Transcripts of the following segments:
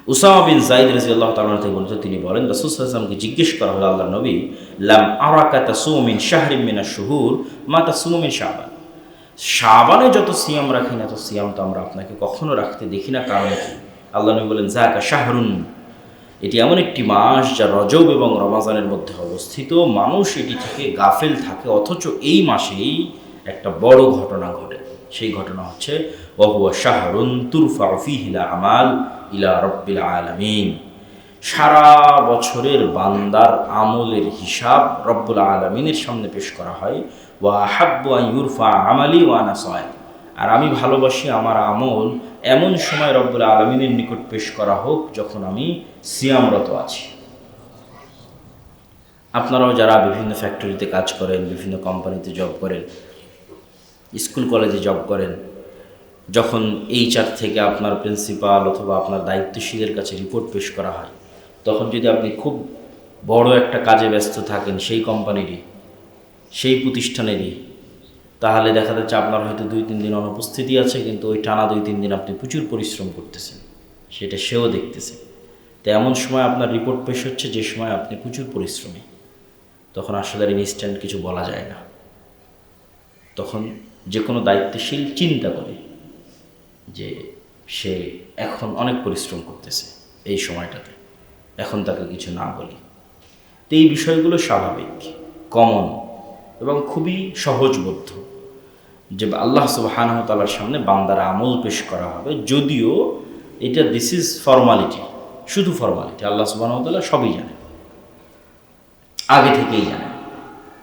Osama বিন যায়েদ রাদিয়াল্লাহু তাআলা থেকে বর্ণিত, তিনি বলেন রাসূল সাল্লাল্লাহু আলাইহি ওয়াসাল্লামকে জিজ্ঞেস করা হলো, আল্লাহর নবী, লাম আরাকা তাসুমু মিন শাহরিন মিনাশ শুহুর মা তাসুমু মিন শাবান, শাবানে যত সিয়াম রাখি না, তো সিয়াম তো আমরা আপনাকে কখনো রাখতে দেখি না, কারণ কি? আল্লাহ নবী বলেন, যাকা শাহরুন, এটি এমন একটি মাস যা রজব এবং রমাজানের মধ্যে অবস্থিত, মানুষ এটি থেকে গাফেল থাকে, অথচ এই মাসেই একটা বড় ঘটনা ঘটে। সেই ঘটনা হচ্ছে ওয়াহুয়া শাহরুন তুরফাউ ফীহিল আমাল ইলা রাব্বিল আলামিন, সারা বছরের বান্দার আমলের হিসাব রব্বুল আলামিনের সামনে পেশ করা হয়। ওয়া আহাব্বু আন ইউরফা আমালি ওয়া আনা সায়িম, আর আমি ভালোবাসি আমার আমল এমন সময় রব্বুল আলামিনের নিকট পেশ করা হোক যখন আমি সিয়ামরত আছি। আপনারাও যারা বিভিন্ন ফ্যাক্টরিতে কাজ করেন, বিভিন্ন কোম্পানিতে জব করেন, স্কুল কলেজে জব করেন, যখন HR থেকে আপনার প্রিন্সিপাল অথবা আপনার দায়িত্বশীলের কাছে রিপোর্ট পেশ করা হয়, তখন যদি আপনি খুব বড় একটা কাজে ব্যস্ত থাকেন সেই কোম্পানিরই, সেই প্রতিষ্ঠানেরই, তাহলে দেখা যাচ্ছে আপনার হয়তো 2-3 দিন অনুপস্থিতি আছে, কিন্তু ওই টানা 2-3 দিন আপনি প্রচুর পরিশ্রম করতেছেন, সেটা সেও দেখতেছে। তো এমন সময় আপনার রিপোর্ট পেশ হচ্ছে যে সময় আপনি প্রচুর পরিশ্রমী, তখন আসলে ইনস্ট্যান্ট কিছু বলা যায় না। তখন যে কোনো দায়িত্বশীল চিন্তা করে যে সে এখন অনেক পরিশ্রম করতেছে এই সময়টাতে, এখন তাকে কিছু না বলি। তো এই বিষয়গুলো স্বাভাবিক, কমন এবং খুবই সহজবোধ্য যে আল্লাহ সুবহানাহু ওয়া তাআলার সামনে বান্দার আমল পেশ করা হবে, যদিও এটা দিস ইজ ফর্মালিটি, শুধু ফর্মালিটি। আল্লাহ সুবহানাহু ওয়া তাআলা সবই জানেন, আগে থেকেই জানেন।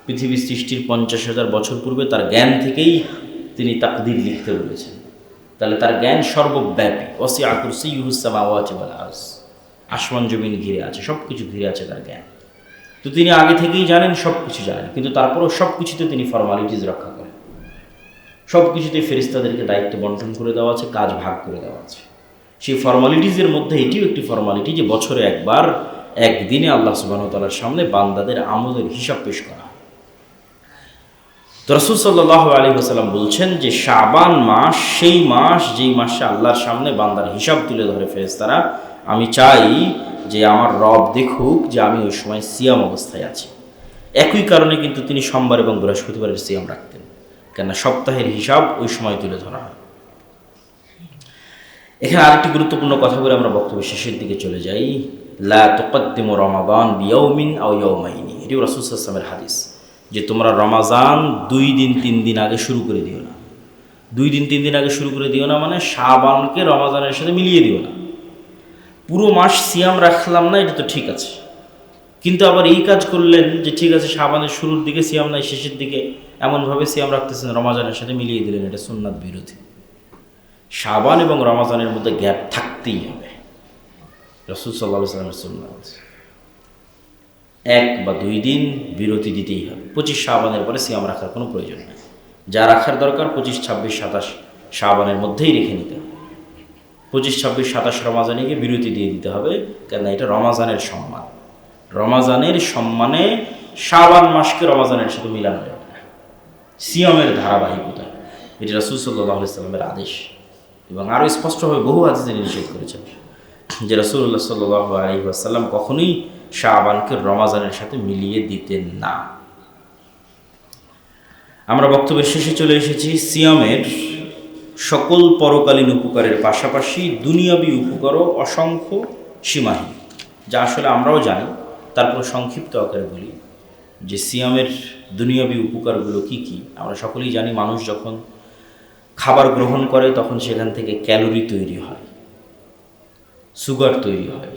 পৃথিবী সৃষ্টির 50,000 বছর পূর্বে তার জ্ঞান থেকেই তিনি তাকদীর লিখতে বলেছেন। তাহলে তার জ্ঞান সর্বব্যাপী। ওয়াসিআ কুরসিয়্যুহুস সামাওয়াতি ওয়াল আরজ, আসমান জমিন ঘিরে আছে, সব কিছু ঘিরে আছে তার জ্ঞান। তো তিনি আগে থেকেই জানেন, সব কিছু জানেন, কিন্তু তারপরেও সব কিছুতে তিনি ফর্মালিটিস রক্ষা করেন। সব কিছুতেই ফেরেশতাদেরকে দায়িত্ব বন্টন করে দেওয়া আছে, কাজ ভাগ করে দেওয়া আছে। সেই ফর্মালিটিসের মধ্যে এটিও একটি ফর্মালিটি যে বছরে একবার, একদিনে আল্লাহ সুবহানাহু ওয়া তাআলার সামনে বান্দাদের আমলের হিসাব পেশ করা। তো রাসূল সাল্লাল্লাহু আলাইহি ওয়াসাল্লাম বলছেন যে শাবান মাস সেই মাস যেই মাসে আল্লাহর সামনে বান্দার হিসাব তুলে ধরে ফেরেশতারা। আমি চাই যে আমার রব দেখুক যে আমি ওই সময় সিয়াম অবস্থায় আছি। একই কারণে কিন্তু তিনি সোমবার এবং বৃহস্পতিবারের সিয়াম রাখতেন, কেননা সপ্তাহের হিসাব ওই সময় তুলে ধরা হয়। এখানে আরেকটি গুরুত্বপূর্ণ কথা বলে আমরা বক্তব্য শেষের দিকে চলে যাই। লা তুকদ্দিমু রমাদান বিয়াউমিন আও ইয়াউমাইনি, এটি রাসূল সাল্লাল্লাহু আলাইহি ওয়াসাল্লামের হাদিস, যে তোমরা রমাজান 2 দিন 3 দিন আগে শুরু করে দিও না। 2 দিন 3 দিন আগে শুরু করে দিও না মানে শাবানকে রমাজানের সাথে মিলিয়ে দিও না। পুরো মাস সিয়াম রাখলাম না, এটা তো ঠিক আছে, কিন্তু আবার এই কাজ করলেন যে ঠিক আছে শাবানের শুরুর দিকে সিয়াম নাই, শেষের দিকে এমনভাবে সিয়াম রাখতেছেন রমাজানের সাথে মিলিয়ে দিলেন, এটা সুন্নাত বিরোধী। শাবান এবং রমাজানের মধ্যে গ্যাপ থাকতেই হবে, রাসূল সাল্লাল্লাহু আলাইহি ওয়াসাল্লামের সুন্নাত। 1 বা 2 দিন বিরতি দিতেই হবে। 25 শাবানের পরে সিয়াম রাখার কোনো প্রয়োজন নেই। যা রাখার দরকার 25, 26, 27 শাবানের মধ্যেই রেখে নিতে হবে। 25, 26, 27 রমাজানে গিয়ে বিরতি দিয়ে দিতে হবে, কেন এটা রমাজানের সম্মান। রমাজানের সম্মানে শাবান মাসকে রমাজানের সাথে মিলানো যাবে না, সিয়ামের ধারাবাহিকতা, এটি রাসূল সাল্লাল্লাহু আলাইহি ওয়াসাল্লামের আদেশ। এবং আরও স্পষ্টভাবে বহু হাদিসে নিষেধ করেছেন যে রাসূলুল্লাহ সাল্লাল্লাহু আলাইহি ওয়াসাল্লাম কখনোই শাবানকে রমাজানের সাথে মিলিয়ে দিতেন না। আমরা বক্তব্যের শেষে চলে এসেছি। সিয়ামের সকল পরকালীন উপকারের পাশাপাশি দুনিয়াবী উপকারও অসংখ্য সীমাহীন, যা আসলে আমরাও জানি, তারপর সংক্ষিপ্ত আকারে বলি যে সিয়ামের দুনিয়াবী উপকারগুলো কি কি। আমরা সকলেই জানি, মানুষ যখন খাবার গ্রহণ করে তখন সেখান থেকে ক্যালোরি তৈরি হয়, সুগার তৈরি হয়,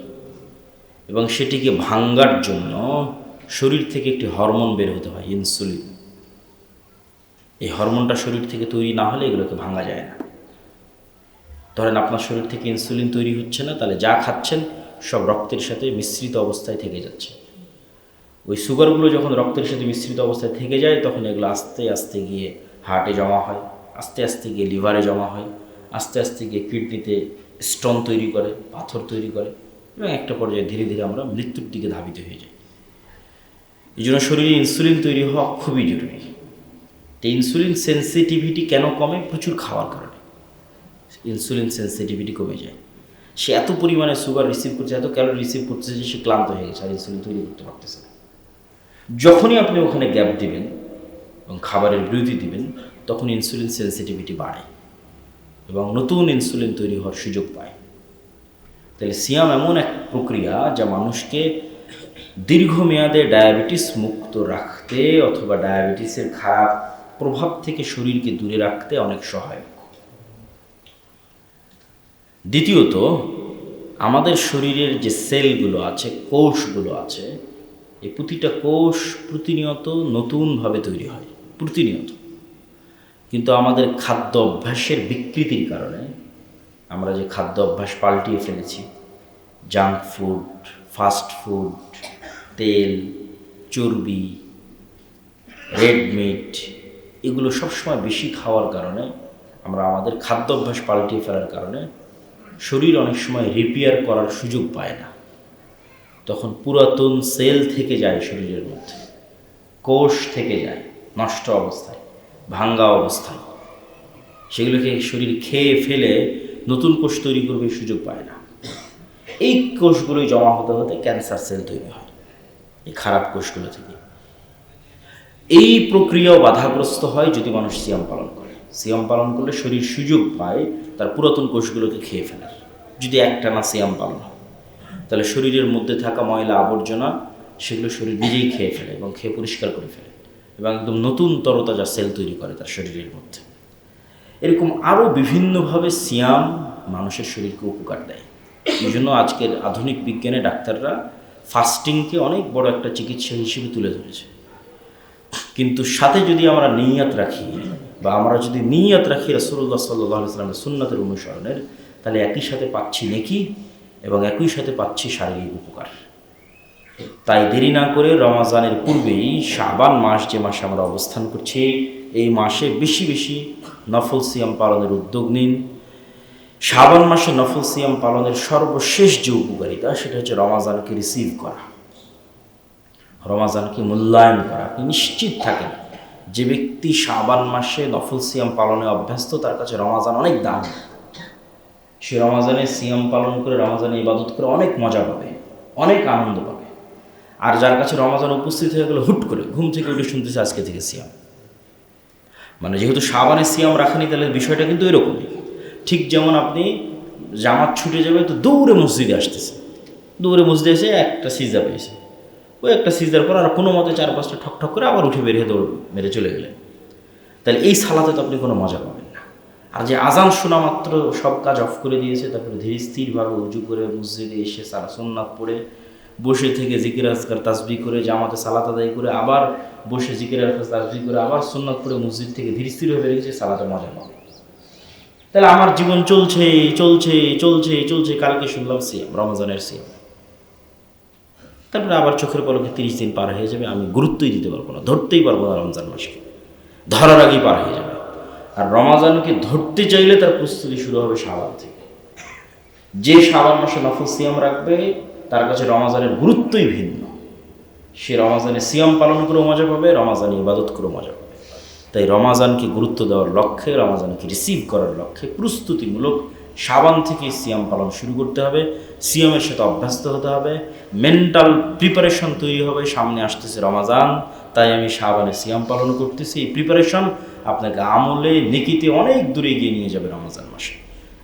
এবং সেটিকে ভাঙার জন্য শরীর থেকে একটি হরমোন বের হতে হয়, ইনসুলিন। এই হরমোনটা শরীর থেকে তৈরি না হলে এগুলোকে ভাঙা যায় না। ধরেন আপনার শরীর থেকে ইনসুলিন তৈরি হচ্ছে না, তাহলে যা খাচ্ছেন সব রক্তের সাথে মিশ্রিত অবস্থায় থেকে যাচ্ছে। ওই সুগারগুলো যখন রক্তের সাথে মিশ্রিত অবস্থায় থেকে যায়, তখন এগুলো আস্তে আস্তে গিয়ে হার্টে জমা হয়, আস্তে আস্তে গিয়ে লিভারে জমা হয়, আস্তে আস্তে গিয়ে কিডনিতে স্টোন তৈরি করে, পাথর তৈরি করে, এবং একটা পর্যায়ে ধীরে ধীরে আমরা মৃত্যুর দিকে ধাবিত হয়ে যাই। এই জন্য শরীরে ইনসুলিন তৈরি হওয়া খুবই জরুরি। তো ইনসুলিন সেন্সিটিভিটি কেন কমে? প্রচুর খাওয়ার কারণে ইনসুলিন সেন্সিটিভিটি কমে যায়। সে এত পরিমাণে সুগার রিসিভ করছে, এত ক্যালোরি রিসিভ করছে যে সে ক্লান্ত হয়ে গেছে, আর ইনসুলিন তৈরি করতে পারতেছে না। যখনই আপনি ওখানে গ্যাপ দিবেন এবং খাবারের বিরতি দিবেন, তখন ইনসুলিন সেন্সিটিভিটি বাড়ে এবং নতুন ইনসুলিন তৈরি হওয়ার সুযোগ পায়। তাহলে সিয়াম এমন এক প্রক্রিয়া যা মানুষকে দীর্ঘমেয়াদে ডায়াবেটিস মুক্ত রাখতে অথবা ডায়াবেটিসের খারাপ প্রভাব থেকে শরীরকে দূরে রাখতে অনেক সহায়ক। দ্বিতীয়ত, আমাদের শরীরের যে সেলগুলো আছে, কোষগুলো আছে, এই প্রতিটা কোষ প্রতিনিয়ত নতুনভাবে তৈরি হয়, প্রতিনিয়ত। কিন্তু আমাদের খাদ্য অভ্যাসের বিকৃতির কারণে আমরা যে খাদ্য অভ্যাস পাল্টিয়ে ফেলেছি, জাঙ্ক ফুড, ফাস্ট ফুড, তেল, চর্বি, রেড মিট, এগুলো সবসময় বেশি খাওয়ার কারণে, আমরা আমাদের খাদ্য অভ্যাস পাল্টিয়ে ফেলার কারণে শরীর অনেক সময় রিপেয়ার করার সুযোগ পায় না। তখন পুরাতন সেল থেকে যায় শরীরের মধ্যে, কোষ থেকে যায় নষ্ট অবস্থায়, ভাঙ্গা অবস্থায়। সেগুলোকে শরীর খেয়ে ফেলে নতুন কোষ তৈরি করবে সুযোগ পায় না। এই কোষগুলোই জমা হতে হতে ক্যান্সার সেল তৈরি হয় এই খারাপ কোষগুলো থেকে। এই প্রক্রিয়াও বাধাগ্রস্ত হয় যদি মানুষ সিয়াম পালন করে। সিয়াম পালন করলে শরীর সুযোগ পায় তার পুরাতন কোষগুলোকে খেয়ে ফেলার। যদি একটানা সিয়াম পালন হয়, তাহলে শরীরের মধ্যে থাকা ময়লা আবর্জনা সেগুলো শরীর নিজেই খেয়ে ফেলে এবং খেয়ে পরিষ্কার করে ফেলে এবং একদম নতুন তরতাজা সেল তৈরি করে তার শরীরের মধ্যে। এরকম আরও বিভিন্নভাবে সিয়াম মানুষের শরীরকে উপকার দেয়। এই জন্য আজকের আধুনিক বিজ্ঞানে ডাক্তাররা ফাস্টিংকে অনেক বড় একটা চিকিৎসা হিসেবে তুলে ধরেছে। কিন্তু সাথে যদি আমরা নিয়ত রাখি, বা আমরা যদি নিয়ত রাখি রাসূলুল্লাহ সাল্লাল্লাহু আলাইহি ওয়াসাল্লামের সুন্নাতের অনুসরণের, তাহলে একই সাথে পাচ্ছি নেকি এবং একই সাথে পাচ্ছি শারীরিক উপকার। তাই দেরি না করে রমাজানের পূর্বেই শাবান মাস, যে মাসে আমরা অবস্থান করছি, এই মাসে বেশি বেশি নফল সিয়াম পালনের উদ্যোগ নিন। শাবান মাসে নফল সিয়াম পালনের সর্বশেষ যে উপকারিতা, সেটা হচ্ছে রমাজানকে রিসিভ করা, রমাজানকে মূল্যায়ন করা। আপনি নিশ্চিত থাকেন যে ব্যক্তি শাবান মাসে নফল সিয়াম পালনে অভ্যস্ত, তার কাছে রমাজান অনেক দাম। সে রমাজানে সিয়াম পালন করে, রমাজানে ইবাদত করে অনেক মজা পাবে, অনেক আনন্দ পাবে। আর যার কাছে রমাজান উপস্থিত হয়ে গেলে হুট করে ঘুম থেকে উঠে শুনতেছে আজকে থেকে সিয়াম, মানে যেহেতু শাবানে সিয়াম রাখেনি, তাহলে বিষয়টা কিন্তু এরকমই। ঠিক যেমন আপনি জামাত ছুটে যাবে তো দৌড়ে মসজিদে আসতেছে, দৌড়ে মসজিদে এসে একটা সিজদা পেয়েছে, ওই একটা সিজদার পর আর কোনো মতে 4-5টা ঠক ঠক করে আবার উঠে বেরিয়ে দৌড় মেরে চলে গেলেন, তাহলে এই সালাতে তো আপনি কোনো মজা পাবেন না। আর যে আজান শোনা মাত্র সব কাজ অফ করে দিয়েছে, তারপরে ধীর স্থিরভাবে উজু করে মসজিদে এসে সারা সুন্নাত পড়ে বসে থেকে জিকির আজকার তাসবিহ করে জামাতে সালাত আদায় করে আবার বসে জিকির আজকার তাসবিহ করে আবার সুন্নাত পড়ে মসজিদ থেকে ধীর স্থির হয়ে বেরিয়েছে, সালাতে মজা পাবে। তাহলে আমার জীবন চলছে চলছে চলছে চলছে, কালকে শুনলাম সিয়াম, রমজানের সিয়াম, তারপরে আবার চোখের পলকে 30 দিন পার হয়ে যাবে, আমি গুরুত্বই দিতে পারবো না, ধরতেই পারবো না রমজান মাসকে, ধরার আগেই পার হয়ে যাবে। আর রমাজানকে ধরতে চাইলে তার প্রস্তুতি শুরু হবে শাবান থেকে। যে শাবান মাসে নফল সিয়াম রাখবে, তার কাছে রমাজানের গুরুত্বই ভিন্ন। সে রমাজানে সিয়াম পালন করেও মজা পাবে, রমাজানে ইবাদত করেও মজা পাবে। তাই রমাজানকে গুরুত্ব দেওয়ার লক্ষ্যে, রমাজানকে রিসিভ করার লক্ষ্যে প্রস্তুতিমূলক শাবান থেকে সিয়াম পালন শুরু করতে হবে। সিয়ামের সাথে অভ্যস্ত হতে হবে, মেন্টাল প্রিপারেশন তৈরি হবে, সামনে আসতেছে রমাজান, তাই আমি শাবানে সিয়াম পালন করতেছি। এই প্রিপারেশন আপনাকে আমলে নেকিতে অনেক দূরে এগিয়ে নিয়ে যাবে রমজান মাসে।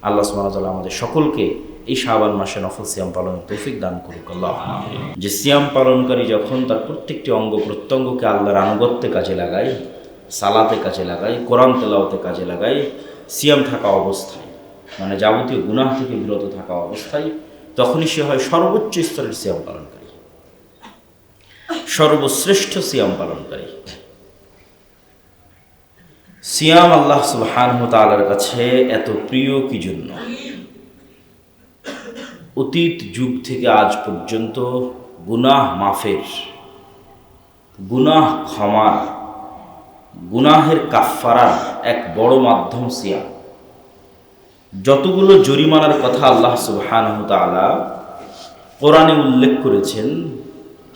আল্লাহ সুবহানাহু ওয়া তাআলা আমাদের সকলকে এই শাবান মাসে নফল সিয়াম পালনের তৌফিক দান করুক। আল্লাহুম্মা আমিন। যে সিয়াম পালনকারী যখন তার প্রত্যেকটি অঙ্গ প্রত্যঙ্গকে আল্লাহর আনুগত্যে কাজে লাগায়, সালাতে কাজে লাগায়, কোরআন তেলাওয়াতে কাজে লাগায়, সিয়াম থাকা অবস্থায়, মানে যাবতীয় গুনাহ থেকে বিরত থাকা অবস্থায়, তখনই সে হয় সর্বোচ্চ স্তরের সিয়াম পালনকারী, সর্বশ্রেষ্ঠ সিয়াম পালনকারী। সিয়াম আল্লাহ সুবহানাহু ওয়া তাআলার কাছে এত প্রিয় কি জন্য? অতীত যুগ থেকে আজ পর্যন্ত গুনাহ মাফের, গুনাহ ক্ষমার, গুনাহের কাফফারার এক বড় মাধ্যম সিয়াম। যতগুলো জরিমানার কথা আল্লাহ সুবহানাহু ওয়া তাআলা কোরআনে উল্লেখ করেছেন,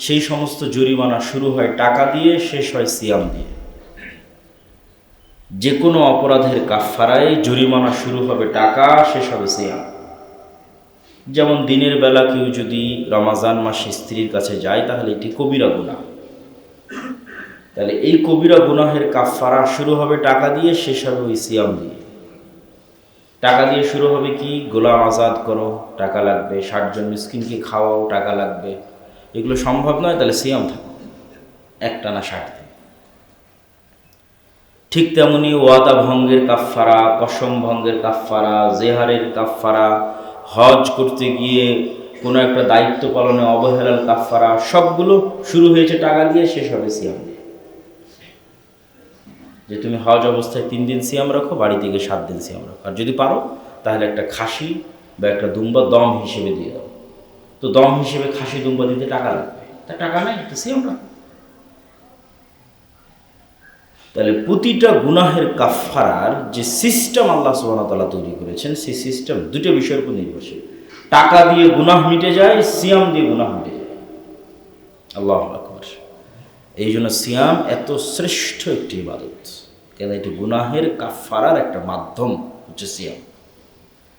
সেই সমস্ত জরিমানা শুরু হয় টাকা দিয়ে, শেষ হয় সিয়াম দিয়ে। যে কোনো অপরাধের কাফফারায় জরিমানা শুরু হবে টাকা, শেষ হবে সিয়াম। যেমন দিনের বেলা কেউ যদি রমাজান মাসে স্ত্রীর কাছে যায় তাহলে এটি কবিরা গুনাহ। তাহলে এই কবিরা গুনাহের কাফারা শুরু হবে টাকা দিয়ে, শেষ হবে ওই সিয়াম দিয়ে। টাকা দিয়ে শুরু হবে কি, গোলাম আজাদ করো, টাকা লাগবে, 60 জন মিসকিনকে খাওয়াও, টাকা লাগবে। এগুলো সম্ভব নয়, তাহলে সিয়াম থাকো একটানা 60 দিন। ঠিক তেমনি ওয়াদা ভঙ্গের কাফারা, কসম ভঙ্গের কাফারা, জেহারের কাফারা, হজ করতে গিয়ে কোনো একটা দায়িত্ব পালনে অবহেলার কাফারা, সবগুলো শুরু হয়েছে টাকা দিয়ে, শেষ হবে সিয়াম দিয়ে। যে তুমি হজ অবস্থায় 3 দিন সিয়াম রাখো, বাড়ি থেকে 7 দিন সিয়াম রাখো, আর যদি পারো তাহলে একটা খাসি বা একটা দুম্বা দম হিসেবে দিয়ে দাও। তো দম হিসেবে খাসি দুম্বা দিতে টাকা লাগবে, তা টাকা নাই, একটা সিয়াম রাখো। তাহলে প্রতিটা গুনাহের কাফারার যে সিস্টেম আল্লাহ সুবহানাহু ওয়া তাআলা তৈরি করেছেন, সেই সিস্টেম দুটো বিষয়ের উপর নির্ভরশীল। টাকা দিয়ে গুনাহ মিটে যায়, সিয়াম দিয়ে গুনাহ মিটে যায়। আল্লাহু আকবার। এই জন্য সিয়াম এত শ্রেষ্ঠ একটি ইবাদত, কেন এটি গুনাহের কাফারার একটা মাধ্যম হচ্ছে সিয়াম।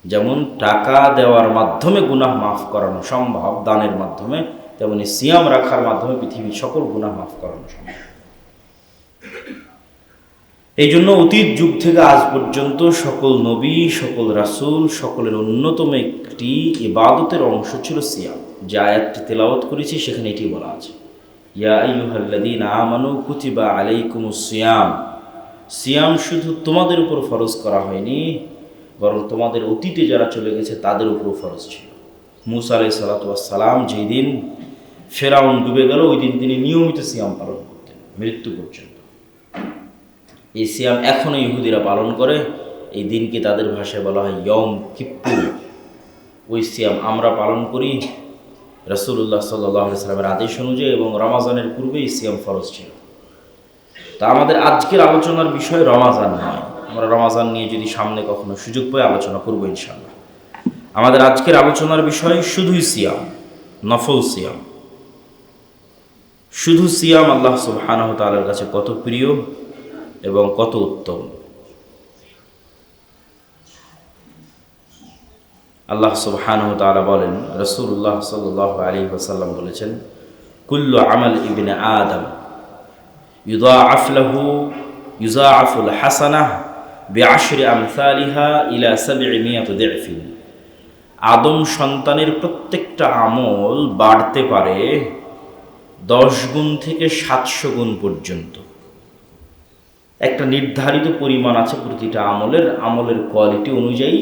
যেমন টাকা দেওয়ার মাধ্যমে গুনাহ মাফ করানো সম্ভব দানের মাধ্যমে, তেমনি সিয়াম রাখার মাধ্যমে পৃথিবীর সকল গুনাহ মাফ করানো সম্ভব। এই জন্য অতীত যুগ থেকে আজ পর্যন্ত সকল নবী, সকল রাসূল, সকলের অন্যতম একটি ইবাদতের অংশ ছিল সিয়াম। যে আয়াতটি তেলাওয়াত করেছি সেখানে এটি বলা আছে, ইয়া আইয়ুহাল্লাযীনা আমানু কুতিবা আলাইকুমুস সিয়াম। সিয়াম শুধু তোমাদের উপর ফরজ করা হয়নি, বরং তোমাদের অতীতে যারা চলে গেছে তাদের উপর ফরজ ছিল। মূসা আলাইহিস সালাতু ওয়াস সালাম যেই দিন ফেরাউন ডুবে গেল, ওই দিন তিনি নিয়মিত সিয়াম পালন করতেন মৃত্যু পর্যন্ত। এই সিয়াম এখনও ইহুদিরা পালন করে। এই দিনকে তাদের ভাষায় বলা হয় ইয়ম কিপ্পুর। ওই সিয়াম আমরা পালন করি রাসূলুল্লাহ সাল্লাল্লাহু আলাইহি ওয়াসাল্লামের আদেশ অনুযায়ী, এবং রমাজানের পূর্বে এই সিয়াম ফরজ ছিল। তা আমাদের আজকের আলোচনার বিষয় রমাজান নয়। আমরা রমাজান নিয়ে যদি সামনে কখনো সুযোগ পাই আলোচনা করবো ইনশাআল্লাহ। আমাদের আজকের আলোচনার বিষয় শুধুই সিয়াম, নফল সিয়াম। শুধু সিয়াম আল্লাহ সুবহানাহু ওয়া তাআলার কাছে কত প্রিয় এবং কত উত্তম। আল্লাহ সুবহানাহু ওয়া তাআলা বলেন, রাসূলুল্লাহ সাল্লাল্লাহু আলাইহি ওয়াসাল্লাম বলেছেন, কুল্লু আমাল ইবনে আদম ইউযাআফুল হাসানাহ বিআশরি আমসালিহা ইলা 700 দি'ফিন। আদম সন্তানের প্রত্যেকটা আমল বাড়তে পারে 10 গুণ থেকে 700 গুণ পর্যন্ত। একটা নির্ধারিত পরিমাণ আছে প্রতিটা আমলের কোয়ালিটি অনুযায়ী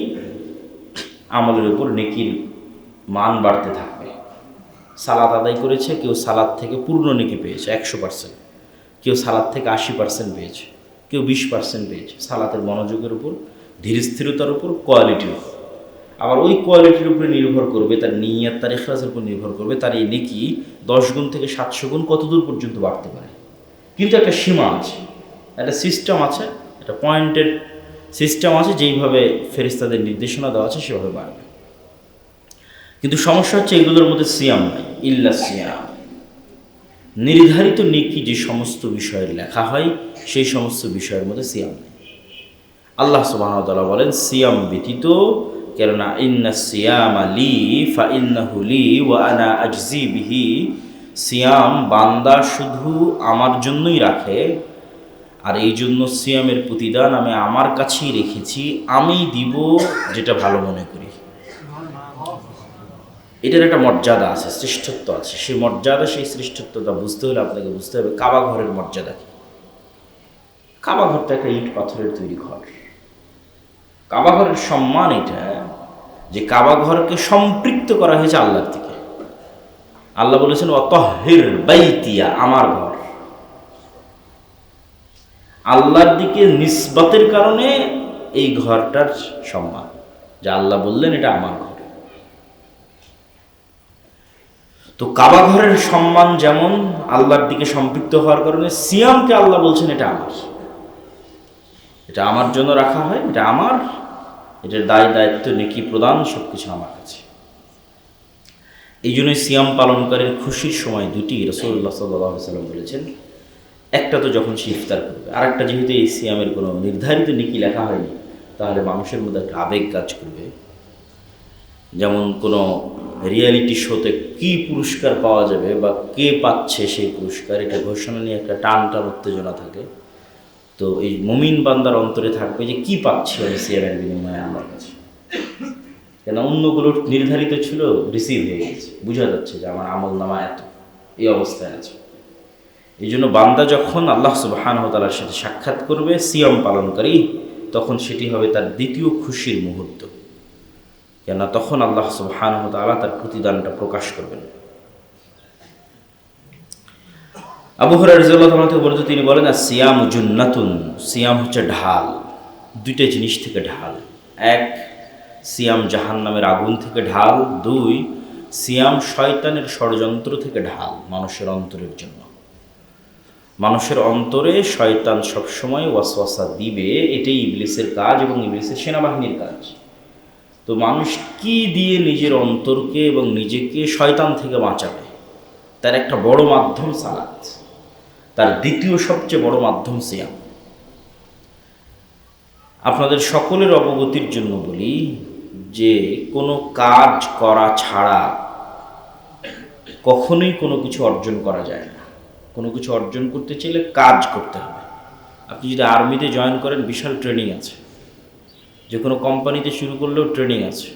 আমলের উপর নেকির মান বাড়তে থাকবে। সালাত আদায় করেছে, কেউ সালাত থেকে পূর্ণ নেকি পেয়েছে 100%, কেউ সালাত থেকে 80% পেয়েছে, কেউ 20% পেয়েছে। সালাতের মনোযোগের উপর, ধীর স্থিরতার উপর, কোয়ালিটির উপর। আবার ওই কোয়ালিটির উপরে নির্ভর করবে, তার নিয়ত, তার ইখলাসের উপর নির্ভর করবে তার এই নেকি 10 গুণ থেকে 700 গুণ কতদূর পর্যন্ত বাড়তে পারে। কিন্তু একটা সীমা আছে, একটা সিস্টেম আছে, একটা পয়েন্টের সিস্টেম আছে, যেইভাবে ফেরেশতাদের নির্দেশনা দেওয়া আছে সেভাবে বাড়বে। কিন্তু সমস্যা হচ্ছে এগুলোর মধ্যে সিয়াম নাই, ইল্লা সিয়াম। নির্ধারিত নেকি যে সমস্ত বিষয়ের লেখা হয় সেই সমস্ত বিষয়ের মধ্যে সিয়াম নেই। আল্লাহ সুবহানাহু ওয়া তাআলা বলেন সিয়াম ব্যতীত, কেননা ইন্না সিয়ামা লি ফা ইন্নাহু লি ওয়া আনা আজজি বিহি। সিয়াম বান্দা শুধু আমার জন্যই রাখে, আর এই জন্য সিয়ামের প্রতিদান আমি আমার কাছেই রেখেছি, আমি দিব যেটা ভালো মনে করি। এটার একটা মর্যাদা আছে, শ্রেষ্ঠত্ব আছে। সেই মর্যাদা, সেই শ্রেষ্ঠত্বটা বুঝতে হলে আপনাকে বুঝতে হবে কাবা ঘরের মর্যাদা কি। কাবা ঘরটা একটা ইট পাথরের তৈরি ঘর। কাবা ঘরের সম্মান এটা যে কাবা ঘরকে সম্পৃক্ত করা হয়েছে আল্লাহর থেকে। আল্লাহ বলেছেন ওয়াতাহহির বাইতিয়া, আমার ঘর। আল্লাহর দিকে নিসবতের কারণে এই ঘরটার সম্মান, যে আল্লাহ বললেন এটা আমার ঘর। তো কাবা ঘরের সম্মান যেমন আল্লাহর দিকে সম্পৃক্ত হওয়ার কারণে, সিয়ামকে আল্লাহ বলছেন এটা আমার, এটা আমার জন্য রাখা হয়, এটা আমার, এটার দায়িত্ব, নেকি প্রদান সবকিছু আমার কাছে। এই জন্যই সিয়াম পালনকারীর খুশির সময় দুটি রাসূলুল্লাহ সাল্লাল্লাহু আলাইহি ওয়াসাল্লাম বলেছেন। একটা তো যখন সে ইফতার করবে, আর একটা যেহেতু এই সিয়ামের কোনো নির্ধারিত নেকি লেখা হয়নি, তাহলে মানুষের মধ্যে একটা আবেগ কাজ করবে যেমন কোনো রিয়েলিটি শোতে কী পুরস্কার পাওয়া যাবে বা কে পাচ্ছে সেই পুরস্কার, এটা ঘোষণা নিয়ে একটা টান উত্তেজনা থাকে। তো এই মুমিন বান্দার অন্তরে থাকবে যে কি পাচ্ছি আমি সিয়ামের বিনিময়ে আমার কাছে, কেন অন্যগুলোর নির্ধারিত ছিল, রিসিভ হয়ে গেছে, বোঝা যাচ্ছে যে আমার আমল নামা এত, এই অবস্থায় আছে। এই জন্য বান্দা যখন আল্লাহ সুবহানাহু ওয়া তাআলার সাথে সাক্ষাৎ করবে সিয়াম পালনকারী, তখন সেটি হবে তার দ্বিতীয় খুশির মুহূর্ত, কেন তখন আল্লাহ সুবহানাহু ওয়া তাআলা তার প্রতিদানটা প্রকাশ করবেন। আবু হুরায়রা রাদিয়াল্লাহু তাআলা থেকে বর্ণিত, তিনি বলেন, সিয়ামু জুন্নাতুন, সিয়াম হচ্ছে ঢাল, দুইটা জিনিস থেকে ঢাল। এক, সিয়াম জাহান্নামের আগুন থেকে ঢাল। দুই, সিয়াম শয়তানের ষড়যন্ত্র থেকে ঢাল মানুষের অন্তরের জন্য। মানুষের অন্তরে শয়তান সবসময় ওয়াসওয়াসা দিবে, এটাই ইবলিসের কাজ এবং ইবলিসের সেনাবাহিনীর কাজ। তো মানুষ কি দিয়ে নিজের অন্তরকে এবং নিজেকে শয়তান থেকে বাঁচাবে, তার একটা বড় মাধ্যম সালাত, তার দ্বিতীয় সবচেয়ে বড় মাধ্যম সিয়াম। আপনাদের সকলের অবগতির জন্য বলি যে কোনো কাজ করা ছাড়া কখনোই কোনো কিছু অর্জন করা যায় না। কোনো কিছু অর্জন করতে চাইলে কাজ করতে হবে। আপনি যদি আর্মিতে জয়েন করেন, বিশাল ট্রেনিং আছে, যে কোনো কোম্পানিতে শুরু করলেও ট্রেনিং আছে,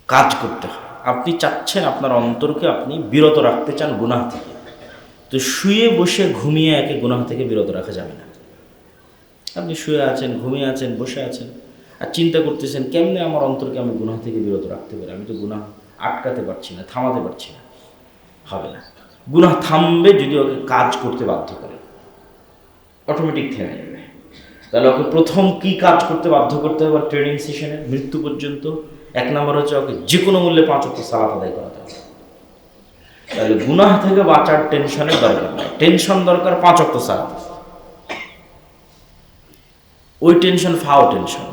কাজ করতে হয়। আপনি চাচ্ছেন আপনার অন্তরকে আপনি বিরত রাখতে চান গুনাহ থেকে, তো শুয়ে বসে ঘুমিয়ে একে গুনাহ থেকে বিরত রাখা যাবে না। আপনি শুয়ে আছেন, ঘুমিয়ে আছেন, বসে আছেন, আর চিন্তা করতেছেন কেমনে আমার অন্তরকে আমি গুনাহ থেকে বিরত রাখতে পারি, আমি তো গুনাহ আটকাতে পারছি না, থামাতে পারছি না। হবে না। গুনাহ থামবে যদি ওকে কাজ করতে বাধ্য করে, অটোমেটিক থেমে যাবে। তাহলে ওকে প্রথম কি কাজ করতে বাধ্য করতে হবে ট্রেনিং সেশনে মৃত্যু পর্যন্ত? এক নম্বর হচ্ছে ওকে যে কোনো মূল্যে 5 ওয়াক্ত সালাত আদায় করাতে হবে। তাহলে গুনাহ থেকে বাঁচার টেনশনের দরকার নাই, টেনশন দরকার 5 ওয়াক্ত সালাত। ওই টেনশন ফাও টেনশন,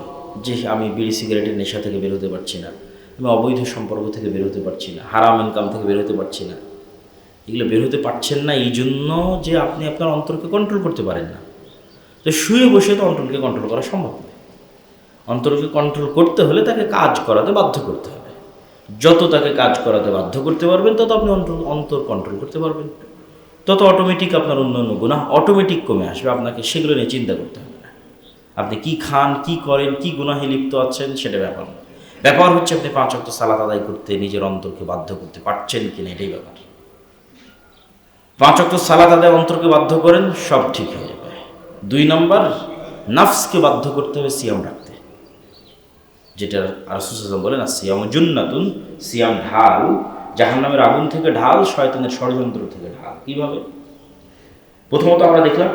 যে আমি বিড়ি সিগারেটের নেশা থেকে বের হতে পারছি না, আমি অবৈধ সম্পর্ক থেকে বের হতে পারছি না, হারাম ইনকাম থেকে বের হতে পারছি না। এগুলো বের হতে পারছেন না এই জন্য যে আপনি আপনার অন্তরকে কন্ট্রোল করতে পারেন না। তো শুয়ে বসে তো অন্তরকে কন্ট্রোল করা সম্ভব নয়। অন্তরকে কন্ট্রোল করতে হলে তাকে কাজ করাতে বাধ্য করতে হবে। যত তাকে কাজ করাতে বাধ্য করতে পারবেন, তত আপনি অন্তর কন্ট্রোল করতে পারবেন, তত অটোমেটিক আপনার অন্য অন্য গুনাহ অটোমেটিক কমে আসবে। আপনাকে সেগুলো নিয়ে চিন্তা করতে হবে না। আপনি কি খান, কি করেন, কি গুনাহে লিপ্ত আছেন, সেটা ব্যাপার না। ব্যাপার হচ্ছে আপনি 5 ওয়াক্ত সালাত আদায় করতে নিজের অন্তরকে বাধ্য করতে পারছেন কিনা, এটাই ব্যাপার। 5 ওয়াক্ত সালাত আদায় অন্তরকে বাধ্য করেন, সব ঠিক হয়ে যাবে। 2 নম্বর, নাফসকে বাধ্য করতে হবে সিয়াম রাখতে, যেটা রাসূল সাল্লাল্লাহু আলাইহি ওয়াসাল্লাম বলেন, সিয়াম জুন্নাতুন, সিয়াম ঢাল, জাহান্নামের আগুন থেকে ঢাল, শয়তানের ষড়যন্ত্র থেকে ঢাল। কিভাবে? প্রথমত আমরা দেখলাম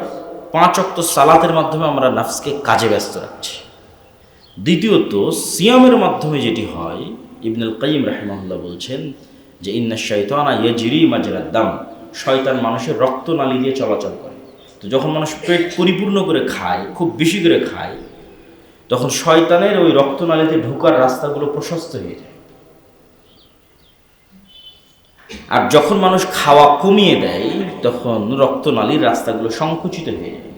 5 ওয়াক্ত সালাতের মাধ্যমে আমরা নাফসকে কাজে ব্যস্ত রাখছি। দ্বিতীয়ত, সিয়ামের মাধ্যমে যেটি হয়, ইবনুল কাইয়িম রাহিমাহুল্লাহ বলছেন যে ইন্নাশ শাইতানা ইয়াজরি মাজরাদ দাম, শয়তান মানুষের রক্তনালী দিয়ে চলাচল করে। তো যখন মানুষ পেট পরিপূর্ণ করে খায়, খুব বেশি করে খায়, তখন শয়তানের ওই রক্তনালীতে ঢোকার রাস্তাগুলো প্রশস্ত হয়ে যায়। আর যখন মানুষ খাওয়া কমিয়ে দেয়, তখন রক্তনালীর রাস্তাগুলো সংকুচিত হয়ে যায়।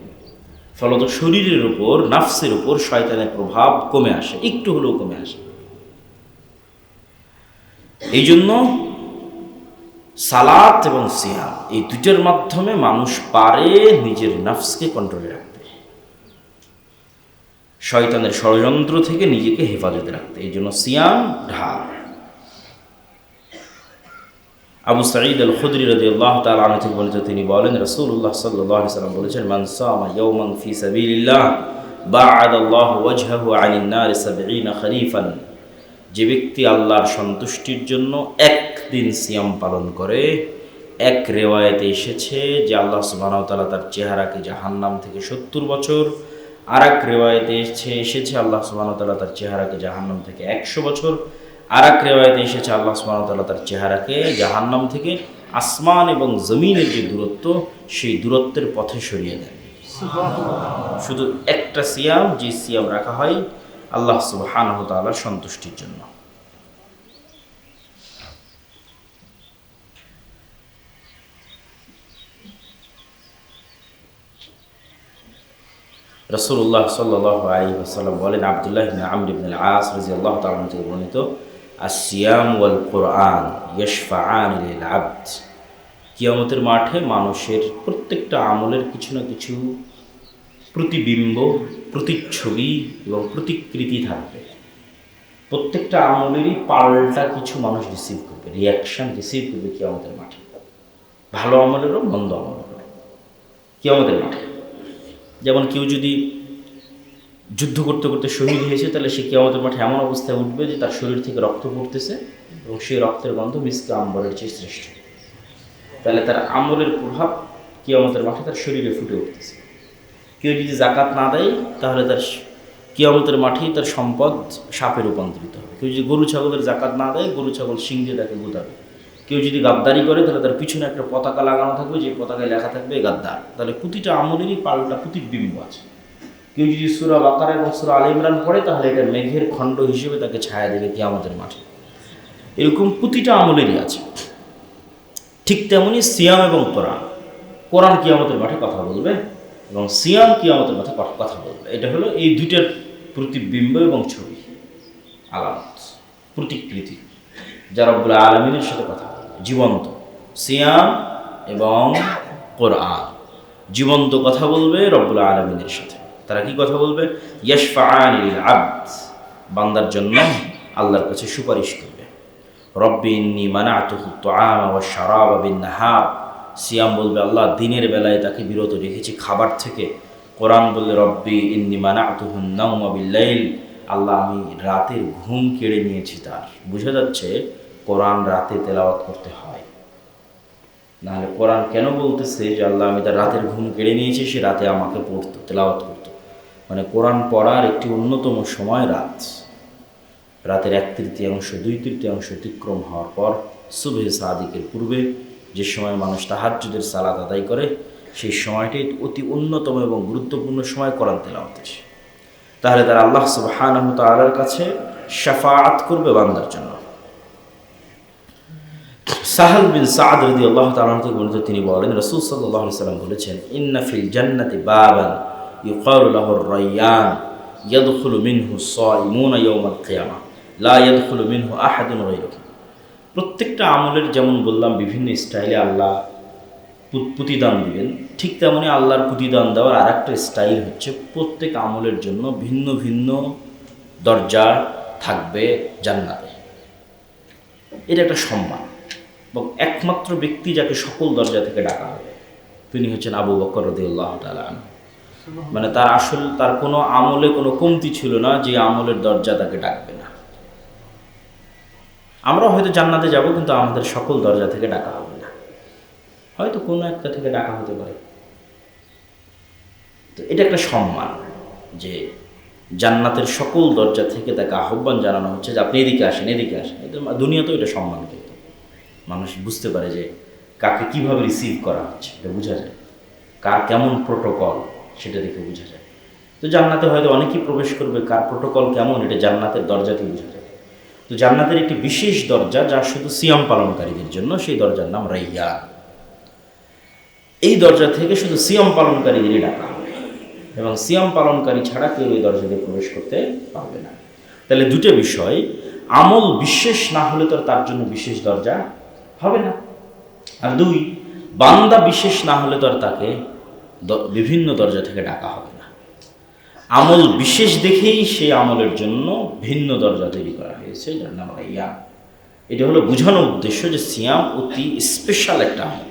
ফলত শরীরের উপর, নাফসের উপর শয়তানের প্রভাব কমে আসে, একটু হলেও কমে আসে। এই জন্য সালাত এবং সিয়াম, এই দুইটার মাধ্যমে মানুষ পারে নিজের নাফসকে কন্ট্রোলে রাখতে, শয়তানের ষড়যন্ত্র থেকে নিজেকে হেফাজতে রাখতে। এই জন্য সিয়াম ঢাল। আবু সাঈদ আল খুদরি রাদিয়াল্লাহু তাআলা আনহু থেকে বর্ণিত, তিনি বলেন, রাসূলুল্লাহ সাল্লাল্লাহু আলাইহি ওয়াসাল্লাম বলেছেন, মান সামা ইয়াওমান ফি সাবিলিল্লাহ বা'আদাল্লাহু ওয়াজহাহু আনিন নার 70 খরিফান, যে ব্যক্তি আল্লাহর সন্তুষ্টির জন্য একদিন সিয়াম পালন করে, এক রিওয়ায়াতে এসেছে যে আল্লাহ সুবহানাহু ওয়া তাআলা তার চেহারাকে জাহান্নাম থেকে 70 বছর, আর এক রিওয়ায়াতে এসেছে আল্লাহ সুবহানাহু ওয়া তাআলা তার চেহারাকে জাহান্নাম থেকে 100 বছর, আর এক রিওয়ায়াতে এসেছে আল্লাহ সুবহানাহু ওয়া তাআলা তার চেহারাকে জাহান্নাম থেকে আসমান এবং জমিনের যে দূরত্ব, সেই দূরত্বের পথে সরিয়ে দেয়। শুধু একটা সিয়াম, যে সিয়াম রাখা হয় আল্লাহ সুবহানাহু ওয়া তাআলার সন্তুষ্টির জন্য। রাসূলুল্লাহ সাল্লাল্লাহু আলাইহি ওয়াসাল্লাম বলেন, আব্দুল্লাহ ইবনে আমর ইবনে আল আস রাদিয়াল্লাহু তাআলা থেকে বর্ণিত, আসিয়াম ওয়াল কোরআন ইয়াশফাআন লিল আবদ। কিয়ামতের মাঠে মানুষের প্রত্যেকটা আমলের কিছু না কিছু প্রতিবিম্ব, প্রতিচ্ছবি এবং প্রতিকৃতি থাকবে। প্রত্যেকটা আমলেরই পাল্টা কিছু মানুষ রিসিভ করবে, রিয়াকশান রিসিভ করবে কিয়ামতের মাঠে, ভালো আমলেরও মন্দ আমলেরও কিয়ামতের মাঠে। যেমন কেউ যদি যুদ্ধ করতে করতে শহীদ হয়েছে, তাহলে সে কিয়ামতের মাঠে এমন অবস্থায় উঠবে যে তার শরীর থেকে রক্ত পড়তেছে এবং সেই রক্তের গন্ধ মিসকে আম্বরের চেয়ে শ্রেষ্ঠ। তাহলে তার আমলের প্রভাব কিয়ামতের মাঠে তার শরীরে ফুটে উঠতেছে। কেউ যদি জাকাত না দেয়, তাহলে তার কিয়ামতের মাঠেই তার সম্পদ সাপে রূপান্তরিত হবে। কেউ যদি গরু ছাগলের জাকাত না দেয়, গরু ছাগল শিং দিয়ে তাকে গুতাবে। কেউ যদি গাদ্দারি করে, তাহলে তার পিছনে একটা পতাকা লাগানো থাকবে, যে পতাকায় লেখা থাকবে গাদ্দার। তাহলে প্রতিটা আমলেরই পাল্টা প্রতিবিম্ব আছে। কেউ যদি সূরা বাকারা এবং সূরা আলে ইমরান পড়ে, তাহলে এটা মেঘের খণ্ড হিসেবে তাকে ছায়া দেবে কিয়ামতের মাঠে। এরকম প্রতিটা আমলেরই আছে। ঠিক তেমনি সিয়াম এবং কোরআন। কোরআন কিয়ামতের মাঠে কথা বলবে এবং সিয়াম কিয়ামতের মাঠে কথা বলবে। এটা হলো এই দুইটার প্রতিবিম্ব এবং ছবি, আলামত, প্রতিকৃতি, যা রব্বুল আলামিনের সাথে কথা বলবে। জীবন্ত সিয়াম এবং কোরআন জীবন্ত কথা বলবে রব্বুল আলামিনের সাথে। তারা কি কথা বলবে? ইয়াশফাআন লিল আবদ, বান্দার জন্য আল্লাহর কাছে সুপারিশ করবে। রব্বি ইন্নী মানাতুহু তুআমা ওয়াশ শারাবা বিন নাহার। সিয়াম বলবে আল্লাহ দিনের বেলায় তাকে বিরত রেখেছি খাবার থেকে। কোরআন বললে রব্বি ইন্নী মানাতুহু নাওমা বিল লাইল, আল্লাহ আমি রাতের ঘুম কেড়ে নিয়েছি তার। বোঝা যাচ্ছে কোরআন রাতে তেলাওয়াত করতে হয়। নাহলে কোরআন কেন বলতেছে যে আল্লাহ আমি তার রাতের ঘুম কেড়ে নিয়েছি, সে রাতে আমাকে পড়তো, তেলাওয়াত করতো। মানে কোরআন পড়ার একটি অন্যতম সময় রাত। রাতের 1/3 2/3 অতিক্রম হওয়ার পর সুবহে সাদিকের পূর্বে যে সময় মানুষ তাহাজ্জুদের সালাত আদায় করে, সেই সময়টি অতি অন্যতম এবং গুরুত্বপূর্ণ সময় কোরআন তেলাওয়াতের। তাহলে তারা আল্লাহ সুবহানাহু ওয়া তাআলার কাছে শাফাআত করবে বান্দার জন্য। সাহাল বিন সাদ রাদিয়াল্লাহু তাআলা থেকে বর্ণিত, তিনি বলেন রাসূল সাল্লাল্লাহু আলাইহি ওয়াসাল্লাম বলেছেন, ইন্না ফিল জান্নাতি বাবান ইউকালু লাহু আর-রায়্যান ইয়াদখুলু মিনহু আস-সাইমুনা ইয়াওমাল কিয়ামাহ লা ইয়াদখুলু মিনহু আহাদুন গায়রুহু। প্রত্যেকটা আমলের যেমন বললাম বিভিন্ন স্টাইলে আল্লাহ প্রতিদান দিবেন, ঠিক তেমনি আল্লাহর প্রতিদান দেওয়ার আর একটা স্টাইল হচ্ছে প্রত্যেক আমলের জন্য ভিন্ন ভিন্ন দরজা থাকবে জান্নাতে। এটা একটা সম্মান এবং একমাত্র ব্যক্তি যাকে সকল দরজা থেকে ডাকা হবে তিনি হচ্ছেন আবু বকর রাদিয়াল্লাহু তাআলা আনহু। মানে তার কোনো আমলে কোনো কমতি ছিল না যে আমলের দরজা তাকে ডাকবে না। আমরা হয়তো জান্নাতে যাব, কিন্তু আমাদের সকল দরজা থেকে ডাকা হবে না, হয়তো কোনো একটা থেকে ডাকা হতে পারে। তো এটা একটা সম্মান যে জান্নাতের সকল দরজা থেকে তাকে আহ্বান জানানো হচ্ছে যে আপনি এদিকে আসেন, এদিকে আসেন। দুনিয়াতেও এটা সম্মান, কিন্তু মানুষ বুঝতে পারে যে কাকে কিভাবে রিসিভ করা হচ্ছে, এটা বোঝা যায়। কার কেমন প্রোটোকল সেটা দেখে বোঝা যায়। তো জান্নাতে হয়তো অনেকেই প্রবেশ করবে, কার প্রোটোকল কেমন এটা জান্নাতের দরজাতে বোঝা যায়। তো জান্নাতের একটি বিশেষ দরজা যা শুধু সিয়াম পালনকারীদের জন্য, সেই দরজার নাম রাইয়ান। এই দরজা থেকে শুধু সিয়াম পালনকারীদেরই ডাকা হবে এবং সিয়াম পালনকারী ছাড়া কেউ এই দরজা দিয়ে প্রবেশ করতে পারবে না। তাহলে দুটো বিষয়, আমল বিশেষ না হলে তো তার জন্য বিশেষ দরজা হবে না, আর দুই, বান্দা বিশেষ না হলে তো আর তাকে বিভিন্ন দরজা থেকে ডাকা হবে না। আমল বিশেষ দেখেই সেই আমলের জন্য ভিন্ন দরজা তৈরি করা হয়েছে, যার নাম রাইয়ান। এটা হলো বোঝানোর উদ্দেশ্য যে সিয়াম অতি স্পেশাল একটা আমল,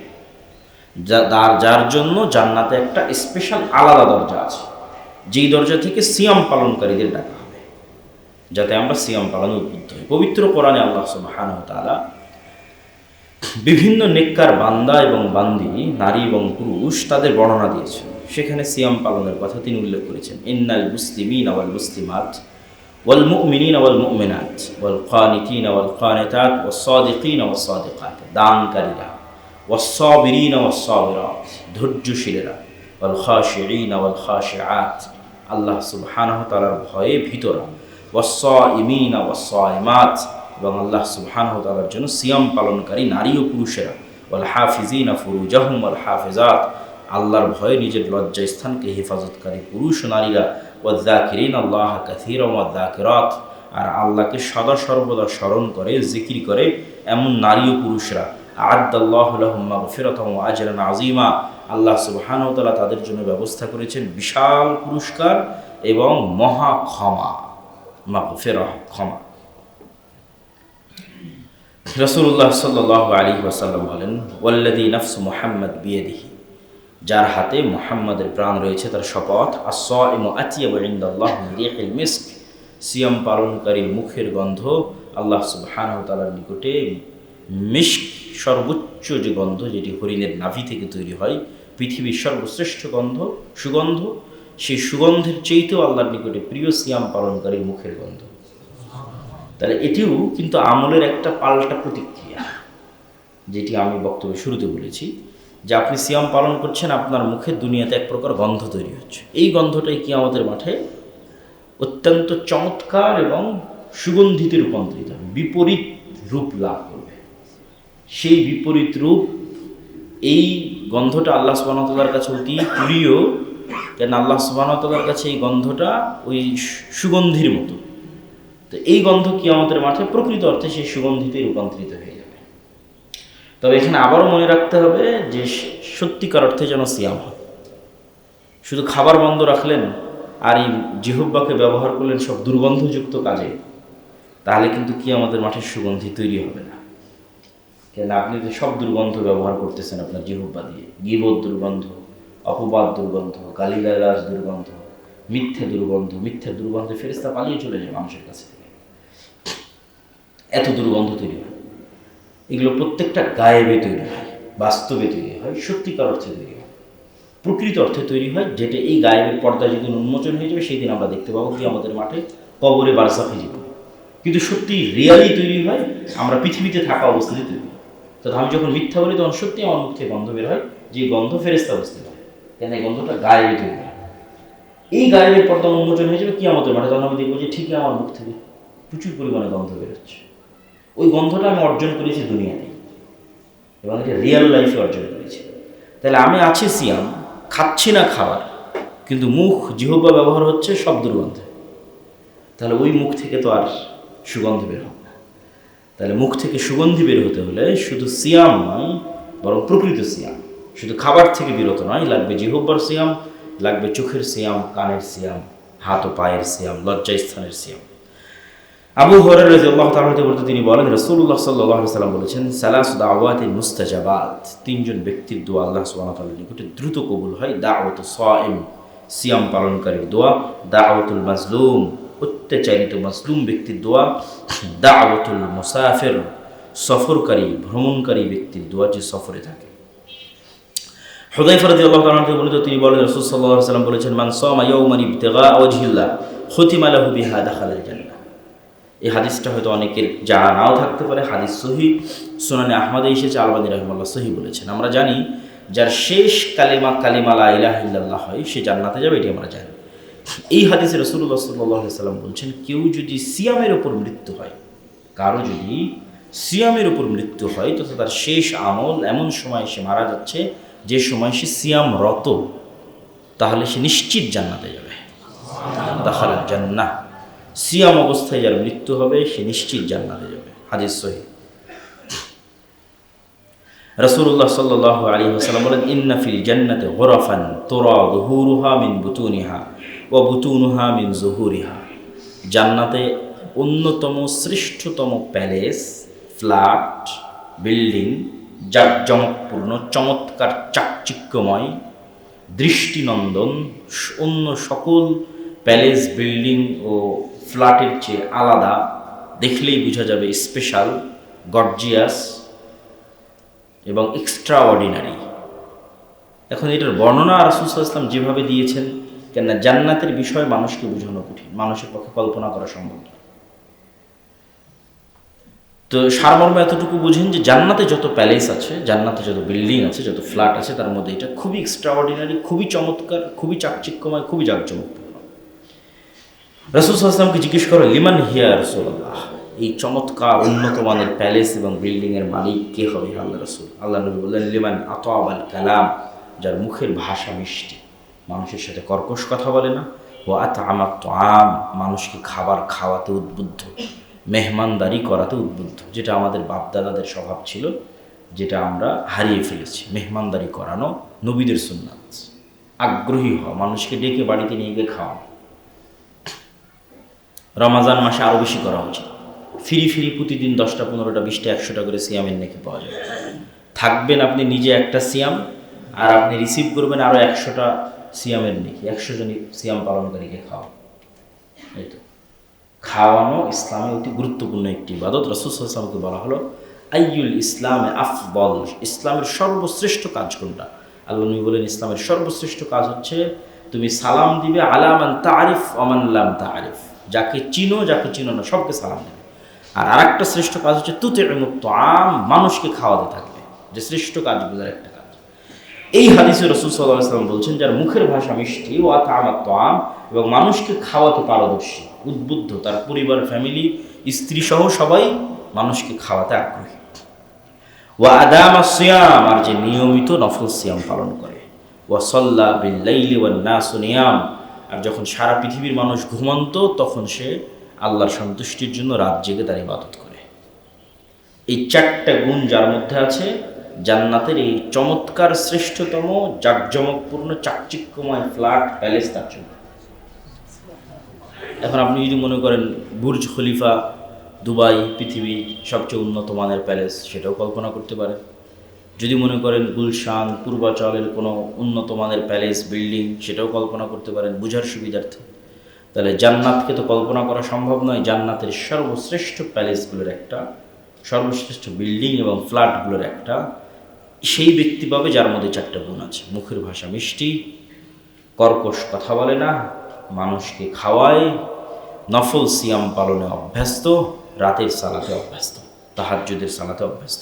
যার জন্য জান্নাতে একটা স্পেশাল আলাদা দরজা আছে, যেই দরজা থেকে সিয়াম পালনকারীদের ডাকা হবে, যাতে আমরা সিয়াম পালনে উদ্বুদ্ধ হই। পবিত্র কোরআনে আল্লাহ সুবহানাহু ওয়া তাআলা বিভিন্ন নেককার বান্দা এবং বান্দি, নারী এবং পুরুষ, তাদের বর্ণনা দিয়েছেন। সেখানে সিয়াম পালনের কথা তিনি উল্লেখ করেছেন, ইন্নাল মুসলিমিনা ওয়াল মুসলিমাত ওয়াল মুমিনিনা ওয়াল মুমিনাত ওয়াল কানিতিনা ওয়াল কানিতাত ওয়াস সাদিকিনা ওয়াস সাদিকাত, দানকারীরা, ওয়াস সাবিরিনা ওয়াস সাবিরাত, ধৈর্যশীলেরা, ওয়াল খাশিঈনা ওয়াল খাশিআত, আল্লাহ সুবহানাহু ওয়া তাআলার ভয়ে ভীতরা, ওয়াস সাইমিনা ওয়াস সাইমাত, এবং আল্লাহ সুবহানাহু ওয়া তাআলার জন্য সিয়াম পালনকারী নারী ও পুরুষেরা, ওয়াল হাফিজিনা ফুরুজাহুম ওয়াল হাফিজাত, আল্লাহর ভয়ে নিজের লজ্জাস্থানকে হেফাজতকারী পুরুষ ও নারীরা, ওয়ায যাকিরিনা আল্লাহ কাসীরান ওয়ায যাকিরাত, আর আল্লাহকে সদা সর্বদা স্মরণ করে, জিকির করে এমন নারী ও পুরুষরা আ'আদ্দাল্লাহু লাহুম মাগফিরাতান ওয়া আজরান আযীমা, আল্লাহ সুবহানাহু ওয়া তাআলা তাদের জন্য ব্যবস্থা করেছেন বিশাল পুরস্কার এবং মহা ক্ষমা, মাগফিরাহ, ক্ষমা। রাসূলুল্লাহ সাল্লাল্লাহু আলাইহি ওয়াসাল্লাম বলেন, ওয়াল্লাযী নাফসু মুহাম্মাদ বিয়াদিহি, যার হাতে মুহাম্মাদের প্রাণ রয়েছে তার শপথ, আস-সাইমু আতইয়াবু ইনদাল্লাহি মিন রিহিল মিস্ক, সিয়াম পালনকারীর মুখের গন্ধ আল্লাহ সুবহানাহু ওয়া তাআলার নিকটে মিস্ক, সর্বোচ্চ যে গন্ধ, যেটি হরিণের নাভি থেকে তৈরি হয়, পৃথিবীর সর্বশ্রেষ্ঠ গন্ধ, সুগন্ধ, সেই সুগন্ধের চেয়েতেও আল্লাহর নিকটে প্রিয় সিয়াম পালনকারীর মুখের গন্ধ। তাহলে এটিও কিন্তু আমলের একটা পাল্টা প্রতিক্রিয়া, যেটি আমি বক্তব্যের শুরুতে বলেছি, যে আপনি সিয়াম পালন করছেন, আপনার মুখে দুনিয়াতে এক প্রকার গন্ধ তৈরি হচ্ছে। এই গন্ধটাই কিয়ামতের মাঠে অত্যন্ত চমৎকার এবং সুগন্ধিতে রূপান্তরিত হবে, বিপরীত রূপ লাভ করবে। সেই বিপরীত রূপ, এই গন্ধটা আল্লাহ সুবহানাহু ওয়া তাআলার কাছে অতি প্রিয়, কেন আল্লাহ সুবহানাহু ওয়া তাআলার কাছে এই গন্ধটা ওই সুগন্ধির মতো। তো এই গন্ধ কিয়ামতের মাঠে প্রকৃত অর্থে সেই সুগন্ধিতে রূপান্তরিত হয়ে যাবে। তবে এখানে আবারও মনে রাখতে হবে যে সত্যিকার অর্থে যেন সিয়াম হয়। শুধু খাবার বন্ধ রাখলেন আর এই জিহ্বাকে ব্যবহার করলেন সব দুর্গন্ধযুক্ত কাজে, তাহলে কিন্তু কিয়ামতের মাঠে সুগন্ধি তৈরি হবে না। কেন আপনি তো সব দুর্গন্ধ ব্যবহার করতেছেন আপনার জিহ্বা দিয়ে, গীবত দুর্গন্ধ, অপবাদ দুর্গন্ধ, গালিগালাজ দুর্গন্ধ, মিথ্যে দুর্গন্ধ। মিথ্যের দুর্গন্ধে ফেরেশতা পালিয়ে চলে যায় মানুষের কাছে থেকে, এত দুর্গন্ধ তৈরি হয়। এগুলো প্রত্যেকটা গায়েবে তৈরি হয়, বাস্তবে তৈরি হয়, সত্যিকার অর্থে তৈরি হয়, প্রকৃত অর্থে তৈরি হয়, যেটা এই গায়েবের পর্দা যেদিন উন্মোচন হয়ে যাবে সেই দিন আমরা দেখতে পাবো কি আমাদের মাঠে, কবরে, বারজাখে জীবন। কিন্তু সত্যি রিয়ালি তৈরি হয় আমরা পৃথিবীতে থাকা অবস্থাতে তৈরি হয়। তো আমি যখন মিথ্যা বলি তখন সত্যি আমার মুখ থেকে গন্ধ বের হয়, যে গন্ধ ফেরেশতা বুঝতে পারে, কেন এই গন্ধটা গায়েবে তৈরি হয়। এই গায়েবের পর্দা উন্মোচন হয়ে যাবে কি আমাদের মাঠে, তখন আমি দেখবো যে ঠিকই আমার মুখ থেকে প্রচুর পরিমাণে গন্ধ বেরোচ্ছে। ওই গন্ধটা আমি অর্জন করেছি দুনিয়াতেই, এবং এটা রিয়েল লাইফে অর্জন করেছি। তাহলে আমি আছি সিয়াম, খাচ্ছি না খাবার, কিন্তু মুখ, জিহ্বা ব্যবহার হচ্ছে সব দুর্গন্ধে। তাহলে ওই মুখ থেকে তো আর সুগন্ধ বের হবে না। তাহলে মুখ থেকে সুগন্ধি বের হতে হলে শুধু সিয়াম নয়, বরং প্রকৃত সিয়াম। শুধু খাবার থেকে বিরত নয়, লাগবে জিহ্বার সিয়াম, লাগবে চোখের সিয়াম, কানের সিয়াম, হাত ও পায়ের সিয়াম, লজ্জাস্থানের সিয়াম। আবু হুরায়রা রাদিয়াল্লাহু তাআলা বলতে তিনি বলেন, রাসূলুল্লাহ সাল্লাল্লাহু আলাইহি ওয়াসাল্লাম বলেছেন, সালাসু দাওয়াতিন মুস্তাজাবাত, তিনজন ব্যক্তির দোয়া আল্লাহ সুবহানাহু ওয়া তাআলার নিকটে দ্রুত কবুল হয়। দাওয়াতুস সাইম, সিয়াম পালনকারীর দোয়া; দাওয়াতুল মাজলুম, অত্যাচারিত মাজলুম ব্যক্তির দোয়া; দাওয়াতুল মুসাফির, সফরকারী, ভ্রমণকারী ব্যক্তির দোয়া, যে সফরে থাকে। হুযায়ফা রাদিয়াল্লাহু তাআলা বলেন, তিনি বলেন, রাসূল সাল্লাল্লাহু আলাইহি ওয়াসাল্লাম বলেছেন, মান সামা ইয়াওমান ইবতিগা ওয়াজহিল্লাহ খুতিমা লাহু বিহা দাখালাল জান্নাহ। এই হাদিসটা হয়তো অনেকের জানা নাও থাকতে পারে, হাদিস সহিহ, সুনানে আহমদে এসেছে, আলবানী রাহিমাহুল্লাহ সহিহ বলেছেন। আমরা জানি যার শেষ কালিমা লা ইলাহা ইল্লাল্লাহ হয় সে জান্নাতে যাবে, এটি আমরা জানি। এই হাদিসে রাসূলুল্লাহ সাল্লাল্লাহু আলাইহি ওয়াসাল্লাম বলছেন, কেউ যদি সিয়ামের উপর মৃত্যু হয়, কারো যদি সিয়ামের উপর মৃত্যু হয়, তো তার শেষ আমল এমন সময় সে মারা যাচ্ছে যে সময় সে সিয়ামরত, তাহলে সে নিশ্চিত জান্নাতে যাবে, দাখালাল জান্নাহ। সিয়াম অবস্থায় যার মৃত্যু হবে সে নিশ্চিত জান্নাতে যাবে, হাদিস সহিহ। রাসূলুল্লাহ সাল্লাল্লাহু আলাইহি ওয়াসাল্লাম বলেন, ইন্না ফিল জান্নাতি গুরাফান তুরা যুহুরুহা মিন বুতুনিহা ওয়া বুতুনুহা মিন যুহুরিহা। জান্নাতে অন্যতম শ্রেষ্ঠতম প্যালেস, ফ্ল্যাট, বিল্ডিং, জাঁকজমকপূর্ণ, চমৎকার, চাকচিক্যময়, দৃষ্টিনন্দন, অন্য সকল প্যালেস, বিল্ডিং ও ফ্ল্যাটের চেয়ে আলাদা, দেখলেই বোঝা যাবে স্পেশাল, গর্জিয়াস এবং এক্সট্রা অর্ডিনারি। এখন এটার বর্ণনা রাসূল সাল্লাল্লাহু আলাইহি ওয়াসাল্লাম যেভাবে দিয়েছেন, কেননা জান্নাতের বিষয় মানুষকে বোঝানো কঠিন, মানুষের পক্ষে কল্পনা করা সম্ভব না। তো সারমর্ম এতটুকু বুঝেন যে জান্নাতে যত প্যালেস আছে, জান্নাতে যত বিল্ডিং আছে, যত ফ্ল্যাট আছে, তার মধ্যে এটা খুবই এক্সট্রা অর্ডিনারি, খুবই চমৎকার, খুবই চাকচিক্যময়, খুবই জাঁকজমকপূর্ণ। রাসূল সাল্লাল্লাহু আলাইহি ওয়াসাল্লামকে জিজ্ঞেস করা, লিমান হিয়া রাসূলুল্লাহ, এই চমৎকার উন্নত মানের প্যালেস এবং বিল্ডিংয়ের মালিক কে হবে আল্লাহ রাসূল? আল্লাহ নবী বললেন, লিমান আতাবাল কালাম, যার মুখের ভাষা মিষ্টি, মানুষের সাথে কর্কশ কথা বলে না, ও আতআমা তাআম, মানুষকে খাবার খাওয়াতে উদ্বুদ্ধ, মেহমানদারি করাতে উদ্বুদ্ধ, যেটা আমাদের বাপদাদাদের স্বভাব ছিল, যেটা আমরা হারিয়ে ফেলেছি। মেহমানদারি করানো নবীদের সুন্নাত। আগ্রহী হওয়া, মানুষকে ডেকে বাড়িতে নিয়ে গিয়ে খাওয়ানো। রমাজান মাসে আরও বেশি করা উচিত। ফিরি প্রতিদিন 10টা 15টা 20টা 100টা করে সিয়ামের নেকি পাওয়া যায়। থাকবেন আপনি নিজে একটা সিয়াম, আর আপনি রিসিভ করবেন আরও 100টা সিয়ামের নেকি। 100 জন সিয়াম পালনকারীকে খাওয়া, এই তো খাওয়ানো ইসলামে অতি গুরুত্বপূর্ণ একটি ইবাদত। রাসূল সাল্লাল্লাহু আলাইহি ওয়াসাল্লামকে বলা হলো আইয়ুল ইসলামে আফদল, ইসলামের সর্বশ্রেষ্ঠ কাজ কোনটা? আল্লাহ নবী বলেন ইসলামের সর্বশ্রেষ্ঠ কাজ হচ্ছে তুমি সালাম দিবে আলা মান তারিফ ওয়া মান লাম তারিফ, যাকে চিনো যাকে চিনো না সবকে সালাম দেবে। আর আরেকটা শ্রেষ্ঠ কাজ হচ্ছে তুতিউমুত তাআম, মানুষকে খাওয়াতে থাকবে, যে শ্রেষ্ঠ কাজগুলোর একটা কাজ। এই হাদিসে রাসূল সাল্লাল্লাহু আলাইহি ওয়াসাল্লাম বলছেন যার মুখের ভাষা মিষ্টি, ওয়া তাআমাত তাআম, এবং মানুষকে খাওয়াতে পারদর্শী, উদ্বুদ্ধ, তার পরিবার ফ্যামিলি স্ত্রী সহ সবাই মানুষকে খাওয়াতে আগ্রহী। ওয়া আদামাস সিয়াম, আর যে নিয়মিত নফল সিয়াম পালন করে। ওয়া সাল্লা বিল লাইলি ওয়ান নাসু নিয়াম, আর যখন সারা পৃথিবীর মানুষ ঘুমন্ত তখন সে আল্লাহর সন্তুষ্টির জন্য রাত জেগে তার ইবাদত করে। এই 4টা গুণ যার মধ্যে আছে, জান্নাতের এই চমৎকার শ্রেষ্ঠতম জাঁকজমকপূর্ণ চাকচিক্যময় ফ্ল্যাট প্যালেস তার জন্য। এখন আপনি যদি মনে করেন বুর্জ খলিফা দুবাই পৃথিবীর সবচেয়ে উন্নত মানের প্যালেস, সেটাও কল্পনা করতে পারেন। যদি মনে করেন গুলশান পূর্বাচলের কোনো উন্নত মানের প্যালেস বিল্ডিং, সেটাও কল্পনা করতে পারেন বুঝার সুবিধার্থে। তাহলে জান্নাতকে তো কল্পনা করা সম্ভব নয়। জান্নাতের সর্বশ্রেষ্ঠ প্যালেসগুলোর একটা, সর্বশ্রেষ্ঠ বিল্ডিং এবং ফ্ল্যাটগুলোর একটা সেই ব্যক্তি পাবে যার মধ্যে 4টা গুণ আছে। মুখের ভাষা মিষ্টি, কর্কশ কথা বলে না, মানুষকে খাওয়ায়, নফল সিয়াম পালনে অভ্যস্ত, রাতের সালাতে অভ্যস্ত, তাহাজ্জুদের সালাতে অভ্যস্ত।